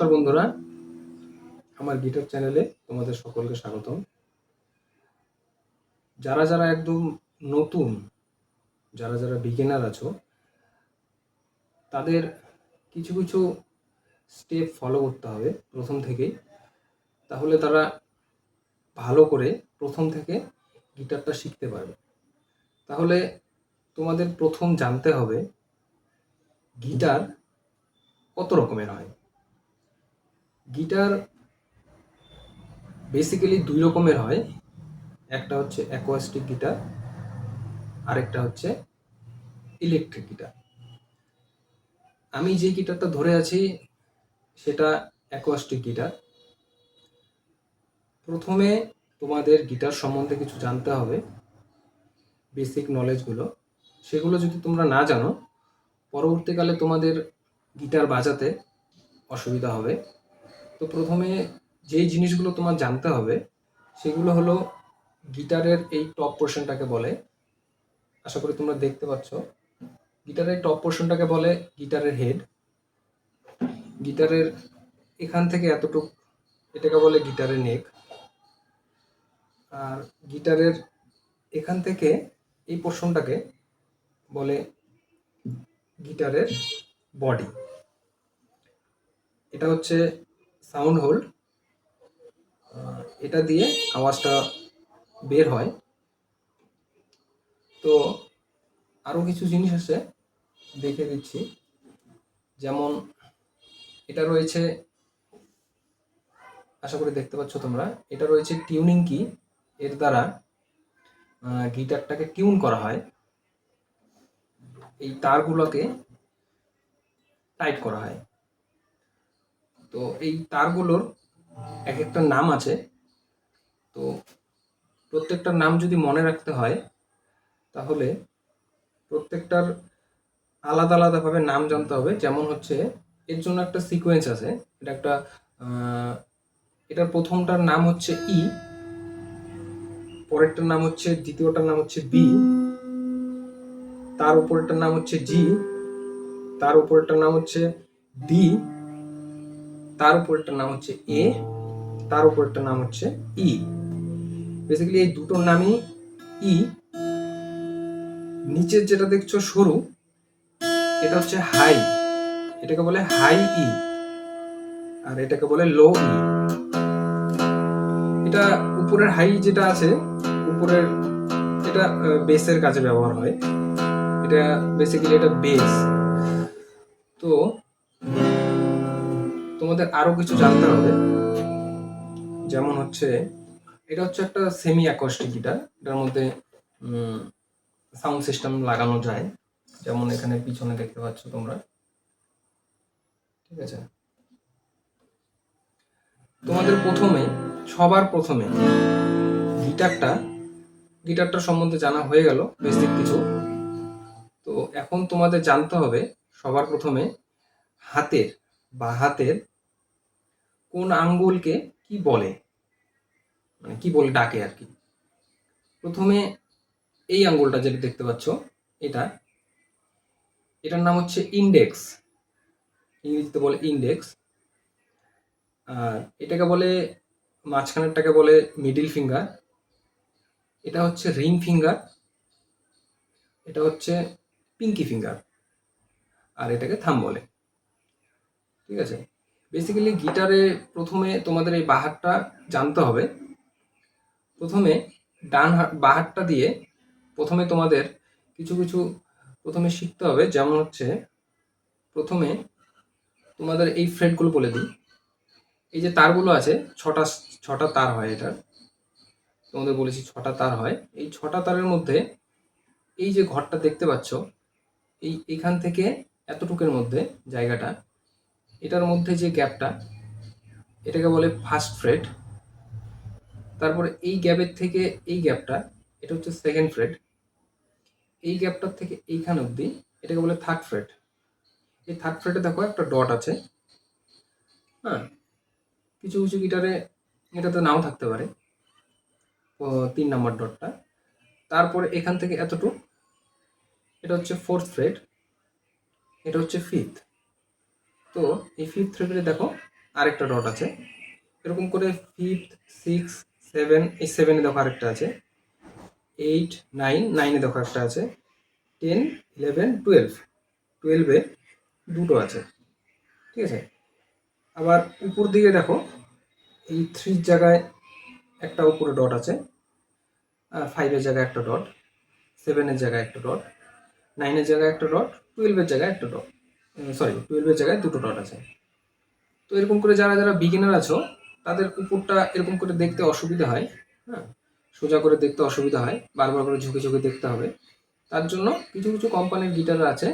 নমস্কার বন্ধুরা, আমার গিটার চ্যানেলে তোমাদের সকলকে স্বাগতম। যারা যারা একদম নতুন, যারা যারা বিগিনার আছো, তাদের কিছু কিছু স্টেপ ফলো করতে হবে প্রথম থেকেই। তাহলে তারা ভালো করে প্রথম থেকে গিটারটা শিখতে পারবে। তাহলে তোমাদের প্রথম জানতে হবে গিটার কত রকমের হয়। গিটার বেসিক্যালি দুই রকমের হয়, একটা হচ্ছে অ্যাকোয়াস্টিক গিটার, আরেকটা হচ্ছে ইলেকট্রিক গিটার। আমি যে গিটারটা ধরে আছি সেটা অ্যাকোয়াস্টিক গিটার। প্রথমে তোমাদের গিটার সম্বন্ধে কিছু জানতে হবে, বেসিক নলেজগুলো। সেগুলো যদি তোমরা না জানো, পরবর্তীকালে তোমাদের গিটার বাজাতে অসুবিধা হবে। তো প্রথমে যেই জিনিসগুলো তোমার জানতে হবে সেগুলো হলো গিটারের এই টপ পোর্শনটাকে বলে, আশা করি তোমরা দেখতে পাচ্ছ, গিটারের টপ পোর্শনটাকে বলে গিটারের হেড। গিটারের এখান থেকে এতটুক এটাকে বলে গিটারের নেক। আর গিটারের এখান থেকে এই পোর্শনটাকে বলে গিটারের বডি। এটা হচ্ছে সাউন্ড হোল, এটা দিয়ে আওয়াজটা বের হয়। তো আরও কিছু জিনিস আছে, দেখে দিচ্ছি। যেমন এটা রয়েছে, আশা করি দেখতে পাচ্ছ তোমরা, এটা রয়েছে টিউনিং কি। এর দ্বারা গিটারটাকে টিউন করা হয়, এই তারগুলোকে টাইট করা হয়। তো এই তারগুলোর এক একটা নাম আছে। তো প্রত্যেকটার নাম যদি মনে রাখতে হয় তাহলে প্রত্যেকটার আলাদা আলাদাভাবে নাম জানতে হবে। যেমন হচ্ছে এর জন্য একটা সিকোয়েন্স আছে, এটা একটা এটার প্রথমটার নাম হচ্ছে ই, পরেরটার নাম হচ্ছে, দ্বিতীয়টার নাম হচ্ছে বি, তার উপরেরটার নাম হচ্ছে জি, তার উপরেরটার নাম হচ্ছে ডি, তার উপরেরটার নাম হচ্ছে এ, তার উপরেরটার নাম হচ্ছে ই। বেসিক্যালি এই দুটোর নামই ই। নিচের যেটা দেখছো সরু, এটা হচ্ছে হাই, এটাকে বলে হাই ই, আর এটাকে বলে লো ই। এটা উপরের হাই যেটা আছে, উপরের এটা বেসের কাজে ব্যবহার হয়, এটা বেসিক্যালি এটা বেস। তো তোমাদের আরো কিছু জানতে হবে, যেমন হচ্ছে এটা হচ্ছে একটা সেমি অ্যাকোস্টিক গিটার। এটার মধ্যে সাউন্ড সিস্টেম লাগানো যায়, যেমন এখানে পিছনে দেখতে পাচ্ছ তোমরা, ঠিক আছে। তোমাদের সবার প্রথমে গিটারটা সম্বন্ধে জানা হয়ে গেল, বেসিক কিছু। তো এখন তোমাদের জানতে হবে সবার প্রথমে হাতের কোন আঙ্গুলকে কি বলে, মানে কি বলে ডাকে আর কি। প্রথমে এই আঙ্গুলটা যেটা দেখতে পাচ্ছ, এটার নাম হচ্ছে ইন্ডেক্স, ইংরেজিতে বলে ইন্ডেক্স। আর এটাকে বলে, মাঝখানেরটাকে বলে মিডিল ফিঙ্গার, এটা হচ্ছে রিং ফিঙ্গার, এটা হচ্ছে পিঙ্কি ফিঙ্গার, আর এটাকে থাম্ব বলে, ঠিক আছে। বেসিক্যালি গিটারে প্রথমে তোমাদের এই বাহারটা জানতে হবে। প্রথমে বাহারটা দিয়ে প্রথমে তোমাদের কিছু কিছু প্রথমে শিখতে হবে। যেমন হচ্ছে প্রথমে তোমাদের এই ফ্রেটগুলো বলে দিই। এই যে তারগুলো আছে, ছটা তার হয়, এটার তোমাদের বলেছি ছটা তার হয়। এই ছটা তারের মধ্যে এই যে ঘরটা দেখতে পাচ্ছ, এখান থেকে এতটুকুর মধ্যে জায়গাটা, এটার মধ্যে যে গ্যাপটা, এটাকে বলে ফার্স্ট ফ্রেট। তারপরে এই গ্যাপের থেকে এই গ্যাপটা, এটা হচ্ছে সেকেন্ড ফ্রেট। এই গ্যাপটার থেকে এইখান অবধি এটাকে বলে থার্ড ফ্রেট। এই থার্ড ফ্রেটে দেখো একটা ডট আছে, হ্যাঁ। কিছু কিছু গিটারে এটাতে নাও থাকতে পারে, 3 নাম্বার ডটটা। তারপরে এখান থেকে এতটুকু, এটা হচ্ছে ফোর্থ ফ্রেট, এটা হচ্ছে ফিফথ। তো এই ফিফথ ফ্রেটে দেখো আরেকটা ডট আছে, এরকম করে 5th 6 7, এই 7-এ দেখো আরেকটা আছে, 8 9, 9-এ দেখো একটা আছে, 10 11 12, 12-এ দুটো আছে, ঠিক আছে। আবার উপর দিকে দেখো এই 3-র জায়গায় একটা উপরে ডট আছে, 5-এর জায়গায় একটা ডট, 7-এর জায়গায় একটা ডট, 9-এর জায়গায় একটা ডট, 12-এর জায়গায় একটা ডট, 12-এর জায়গায় দুটো ডট আছে। তো এরকম করে যারা যারা বিগিনার আছো তাদের উপরটা এরকম করে দেখতে অসুবিধা হয়, হ্যাঁ, সোজা করে দেখতে অসুবিধা হয়, বারবার করে ঝুঁকে ঝুঁকে দেখতে হবে। তার জন্য কিছু কিছু কোম্পানির গিটার আছে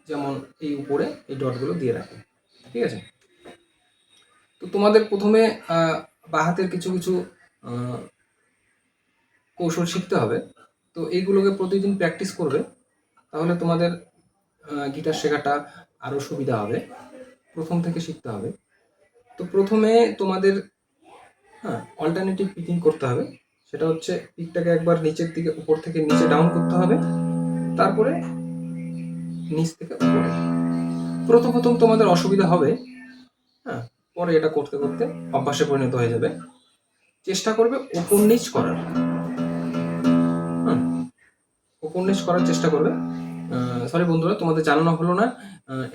যেমন এই উপরে এই ডটগুলো দিয়ে রাখে, ঠিক আছে। তো তোমাদের প্রথমে বাঁ হাতের কিছু কিছু কৌশল শিখতে হবে। তো এইগুলোকে প্রতিদিন প্র্যাকটিস করবে, তাহলে তোমাদের গিটার শেখাটা আরও সুবিধা হবে। প্রথম থেকে শিখতে হবে। তো প্রথমে তোমাদের অল্টারনেটিভ পিকিং করতে হবে। সেটা হচ্ছে পিকটাকে একবার নিচের দিকে, উপর থেকে নিচে ডাউন করতে হবে, তারপরে নিচ থেকে উপরে। প্রথম প্রথম তোমাদের অসুবিধা হবে, হ্যাঁ, পরে এটা করতে করতে অভ্যাসে পরিণত হয়ে যাবে। চেষ্টা করবে উপর নিচ করার, উপর নিচ করার চেষ্টা করবে। সরি বন্ধুরা, তোমাদের জানানো হলো না,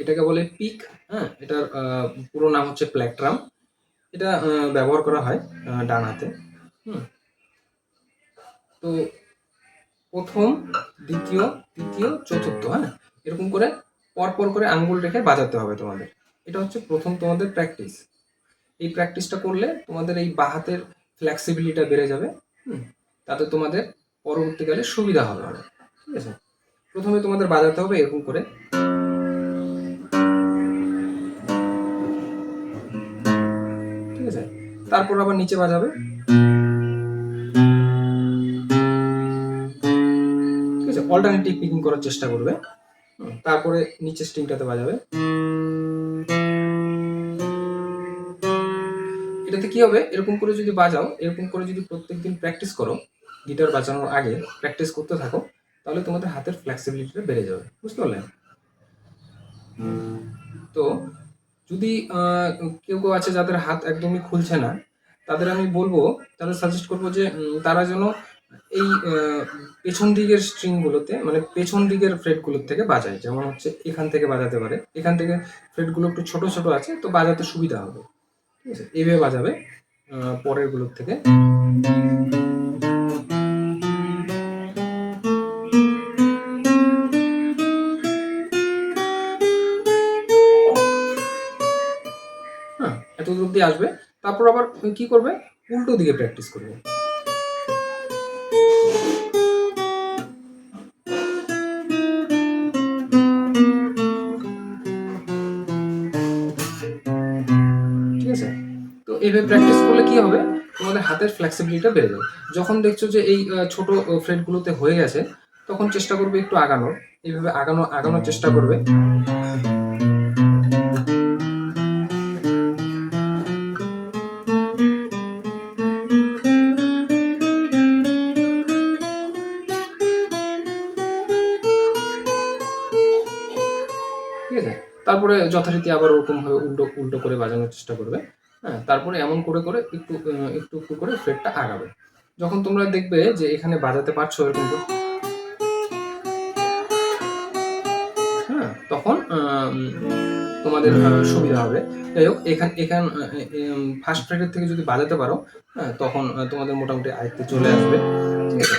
এটাকে বলে পিক, হ্যাঁ, এটার পুরো নাম হচ্ছে প্ল্যাকট্রাম। এটা ব্যবহার করা হয় ডান হাতে। তো প্রথম, দ্বিতীয়, তৃতীয়, চতুর্থ, হ্যাঁ, এরকম করে পরপর করে আঙ্গুল রেখে বাজাতে হবে তোমাদের। এটা হচ্ছে প্রথম তোমাদের প্র্যাকটিস। এই প্র্যাকটিসটা করলে তোমাদের এই বাঁ হাতের ফ্লেক্সিবিলিটিটা বেড়ে যাবে, তাতে তোমাদের পরবর্তীকালে সুবিধা হবে অনেক, ঠিক আছে। প্রথমে তোমাদের বাজাতে হবে এরকম করে, ঠিক আছে। তারপর আবার নিচে বাজাবে, ঠিক আছে। অল্টারনেটিভ পিকিং করার চেষ্টা করবে। তারপরে নিচে স্ট্রিংটাতে বাজাবে। এটাতে কি হবে, এরকম করে যদি বাজাও, এরকম করে যদি প্রত্যেকদিন প্র্যাকটিস করো, গিটার বাজানোর আগে প্র্যাকটিস করতে থাকো, তাহলে তোমাদের হাতের ফ্লেক্সিবিলিটিটা বেড়ে যাবে, বুঝতে পারলে। তো যদি কেউ কেউ আছে যাদের হাত একদমই খুলছে না, তাদের আমি বলবো, তাদের সাজেস্ট করবো যে তারা যেন এই পেছন দিকের স্ট্রিংগুলোতে, মানে পেছন দিকের ফ্রেটগুলোর থেকে বাজায়। যেমন হচ্ছে এখান থেকে বাজাতে পারে, এখান থেকে ফ্রেটগুলো একটু ছোট ছোট আছে, তো বাজাতে সুবিধা হবে, ঠিক আছে। এইভাবে বাজাবে পরের গুলোর থেকে। হ্যাঁ, এত দূর দিয়ে আসবে। তারপর আবার কি করবে, উল্টো দিকে প্র্যাকটিস করবে। ঠিক আছে। তো এইভাবে প্র্যাকটিস করলে কি হবে, তোমাদের হাতের ফ্লেক্সিবিলিটিটা বেড়ে যাবে। যখন দেখছো যে এই ছোট ফ্রেটগুলোতে হয়ে গেছে, তখন চেষ্টা করবে একটু আগানোর। এইভাবে আগানোর চেষ্টা করবে। ঠিক আছে। তারপরে যথারীতি আবার ওরকম ভাবে উল্টো উল্টো করে বাজানোর চেষ্টা করবে। হ্যাঁ, তারপরে এমন করে করে একটু একটু একটু করে ফ্রেটটা আগাবে। যখন তোমরা দেখবে যে এখানে বাজাতে পারছো এরকম করে, হ্যাঁ, তখন তোমাদের সুবিধা হবে। যাই হোক, এখান ফার্স্ট ফ্রেটের থেকে যদি বাজাতে পারো, হ্যাঁ, তখন তোমাদের মোটামুটি আয়ত্তে চলে আসবে, ঠিক আছে।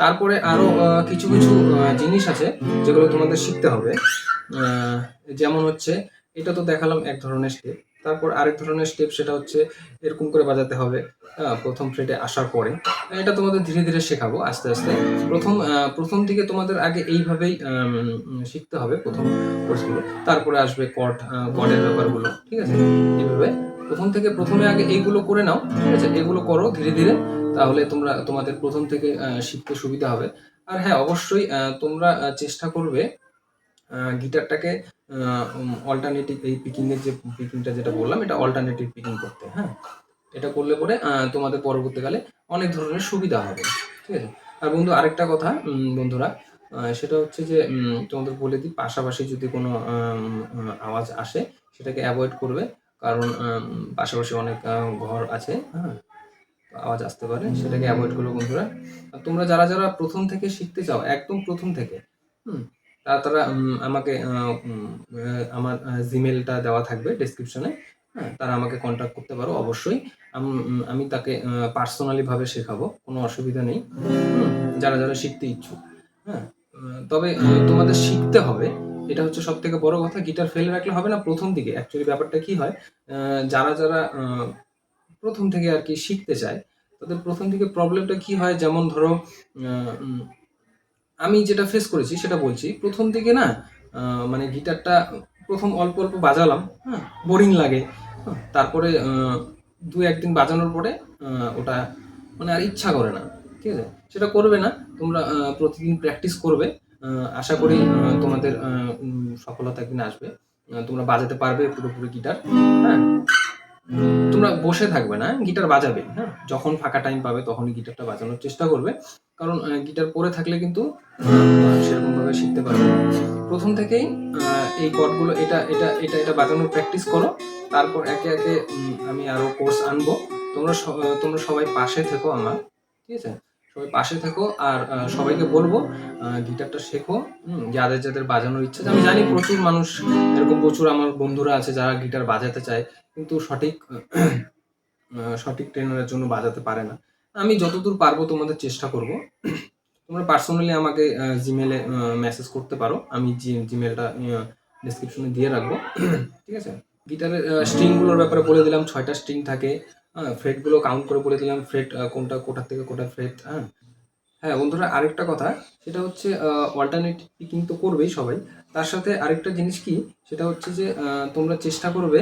তারপরে আরও কিছু কিছু জিনিস আছে যেগুলো তোমাদের শিখতে হবে। যেমন হচ্ছে, এটা তো দেখালাম এক ধরনের স্টেপ। তারপর আরেক ধরনের স্টেপ, সেটা হচ্ছে এরকম করে বাজাতে হবে প্রথম ফ্রেটে আসার পরে। এটা তোমাদের ধীরে ধীরে শেখাবো আস্তে আস্তে। প্রথম দিকে তোমাদের আগে এইভাবেই শিখতে হবে প্রথম কোর্সগুলো। তারপরে আসবে কর্ডের ব্যাপারগুলো, ঠিক আছে। এইভাবে প্রথমে আগে এইগুলো করে নাও, ঠিক আছে। এগুলো করো ধীরে ধীরে, তাহলে তোমাদের প্রথম থেকে শিখতে সুবিধা হবে। আর হ্যাঁ, অবশ্যই তোমরা চেষ্টা করবে গিটারটাকে অল্টারনেটিভ, এই পিকিংয়ের যে পিকিংটা যেটা বললাম, এটা অল্টারনেটিভ পিকিং করতে। হ্যাঁ, এটা করলে পরে তোমাদের পরবর্তীকালে অনেক ধরনের সুবিধা হবে, ঠিক আছে। আর বন্ধু, আরেকটা কথা বন্ধুরা, সেটা হচ্ছে যে তোমাদের বলে দিই, পাশাপাশি যদি কোনো আওয়াজ আসে সেটাকে অ্যাভয়েড করবে। কারণ পাশাপাশি অনেক ঘর আছে, হ্যাঁ? আওয়াজ আসতে পারে, সেটাকে অ্যাভয়েড করো বন্ধুরা। আর তোমরা যারা যারা প্রথম থেকে শিখতে চাও, একদম প্রথম থেকে, তারা আমাকে আমার জিমেলটা দেওয়া থাকবে ডেসক্রিপশনে, হ্যাঁ? তারা আমাকে কন্ট্যাক্ট করতে পারো অবশ্যই। আমি তাকে পার্সোনালি ভাবে শেখাবো, কোনো অসুবিধা নেই। যারা যারা শিখতে ইচ্ছুক, হ্যাঁ? তবে তোমাদের শিখতে হবে, এটা হচ্ছে সব থেকে বড় কথা। গিটার ফেলে রাখলে হবে না প্রথম দিকে। অ্যাকচুয়ালি ব্যাপারটা কি হয়, যারা যারা প্রথম থেকে আর কি শিখতে চায়, তাদের প্রথম দিকে প্রবলেমটা কি হয়, যেমন ধরো আমি যেটা ফেস করেছি সেটা বলছি। প্রথম দিকে না মানে গিটারটা প্রথম অল্প অল্প বাজালাম, হ্যাঁ, বোরিং লাগে। তারপরে ২-১ দিন বাজানোর পরে ওটা মানে আর ইচ্ছা করে না, ঠিক আছে? সেটা করবে না, তোমরা প্রতিদিন প্র্যাকটিস করবে। আশা করি তোমাদের সফলতা একদিন আসবে। তোমরা বাজাতে পারবে পুরোপুরি গিটার, হ্যাঁ? তোমরা বসে থাকবে না, গিটার বাজাবে, হ্যাঁ? যখন ফাঁকা টাইম পাবে তখনই গিটারটা বাজানোর চেষ্টা করবে। কারণ গিটার পড়ে থাকলে কিন্তু সেরকমভাবে শিখতে পারবে না। প্রথম থেকেই এই কর্ডগুলো এটা বাজানোর প্র্যাকটিস করো। তারপর একে একে আমি আরো কোর্স আনবো। তোমরা সবাই পাশে থেকো আমার, ঠিক আছে? সবাই পাশে থেকো। আর সবাইকে বলবো গিটারটা শেখো। যাদের যাদের বাজানোর ইচ্ছা আছে। আমি জানি প্রচুর মানুষ, এরকম প্রচুর আমার বন্ধুরা আছে যারা গিটার বাজাতে চায়, কিন্তু সঠিক ট্রেনারের জন্য বাজাতে পারে না। আমি যতদূর পারবো তোমাদের চেষ্টা করব। তোমরা পার্সোনালি আমাকে জিমেলে মেসেজ করতে পারো। আমি জিমেলটা ডেসক্রিপশনে দিয়ে রাখবো। ঠিক আছে? গিটারের স্ট্রিংগুলোর ব্যাপারে বলে দিলাম। ৬টা স্ট্রিং থাকে, ফ্রেটগুলো কাউন্ট করে বলে দিলাম, ফ্রেট কোনটা কোথা থেকে কোটা ফ্রেট, হ্যাঁ? হ্যাঁ বন্ধুরা, আরেকটা কথা, সেটা হচ্ছে অল্টারনেট পিকিং তো করবেই সবাই। তার সাথে আরেকটা জিনিস কি, সেটা হচ্ছে যে তোমরা চেষ্টা করবে,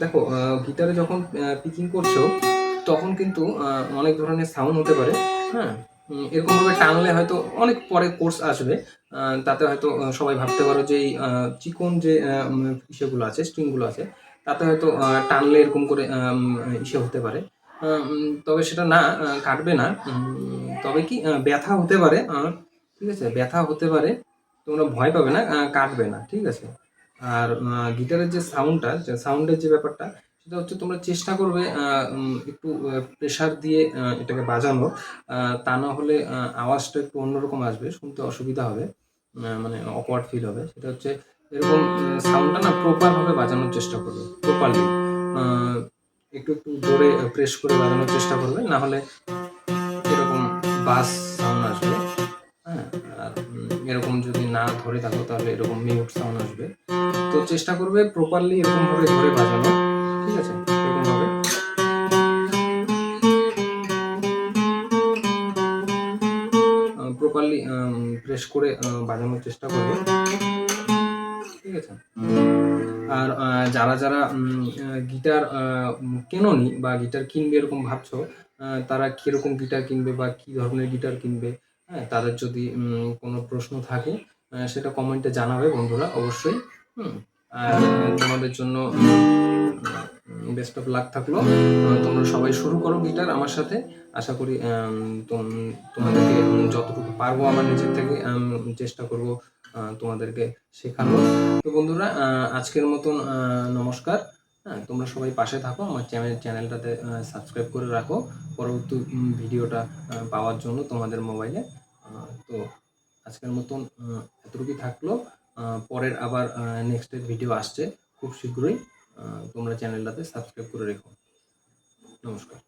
দেখো গিটারে যখন পিকিং করছো তখন কিন্তু অনেক ধরনের সাউন্ড হতে পারে, হ্যাঁ? এরকমভাবে টানলে হয়তো অনেক পরে কোর্স আসবে, তাতে হয়তো সবাই ভাবতে পারো যে এই চিকন যে ইসেগুলো আছে, স্ট্রিংগুলো আছে, তাতে হয়তো টানলে এরকম করে ইসে হতে পারে। তবে সেটা না, কাটবে না। তবে কি ব্যথা হতে পারে, ঠিক আছে? ব্যথা হতে পারে, তোমরা ভয় পাবে না, কাটবে না, ঠিক আছে? আর গিটারের যে সাউন্ডটা, সাউন্ডের যে ব্যাপারটা, সেটা হচ্ছে তোমরা চেষ্টা করবে একটু প্রেশার দিয়ে এটাকে বাজানোর। তা না হলে আওয়াজটা একটু অন্যরকম আসবে, শুনতে অসুবিধা হবে, মানে অকওয়ার্ড ফিল হবে। সেটা হচ্ছে এরকম সাউন্ডটা না প্রপারভাবে বাজানোর চেষ্টা করবে, প্রপারলি। একটু একটু জোরে প্রেস করে বাজানোর চেষ্টা করবে, না হলে এরকম বাস সাউন্ড আসবে, হ্যাঁ? আর এরকম যদি না ধরে থাকো তাহলে এরকম মিউট সাউন্ড আসবে। তো চেষ্টা করবে প্রপারলি এরকমভাবে ধরে বাজানো, ঠিক আছে? এরকমভাবে প্রপারলি প্রেস করে বাজানোর চেষ্টা করবে, ঠিক আছে? আর যারা যারা গিটার কেনোনি বা গিটার কিনবে এরকম ভাবছো, তারা কীরকম গিটার কিনবে বা কী ধরনের গিটার কিনবে, হ্যাঁ? তাদের যদি কোনো প্রশ্ন থাকে সেটা কমেন্টে জানাবে বন্ধুরা অবশ্যই। আর তোমাদের জন্য বেস্ট অফ লাক থাকলো। তোমরা সবাই শুরু করো গিটার আমার সাথে। আশা করি তোমাদেরকে যতটুকু পারবো আমার নিজের থেকে চেষ্টা করব তোমাদেরকে শেখানোর। তো বন্ধুরা, আজকের মতন নমস্কার। হ্যাঁ, তোমরা সবাই পাশে থাকো, আমার চ্যানেলটাতে সাবস্ক্রাইব করে রাখো পরবর্তী ভিডিওটা পাওয়ার জন্য তোমাদের মোবাইলে। তো আজকের মতন এতটুকুই থাকলো। পরের আবার নেক্সটের ভিডিও আসছে খুব শীঘ্রই। তোমরা চ্যানেলটাতে সাবস্ক্রাইব করে রেখো। নমস্কার।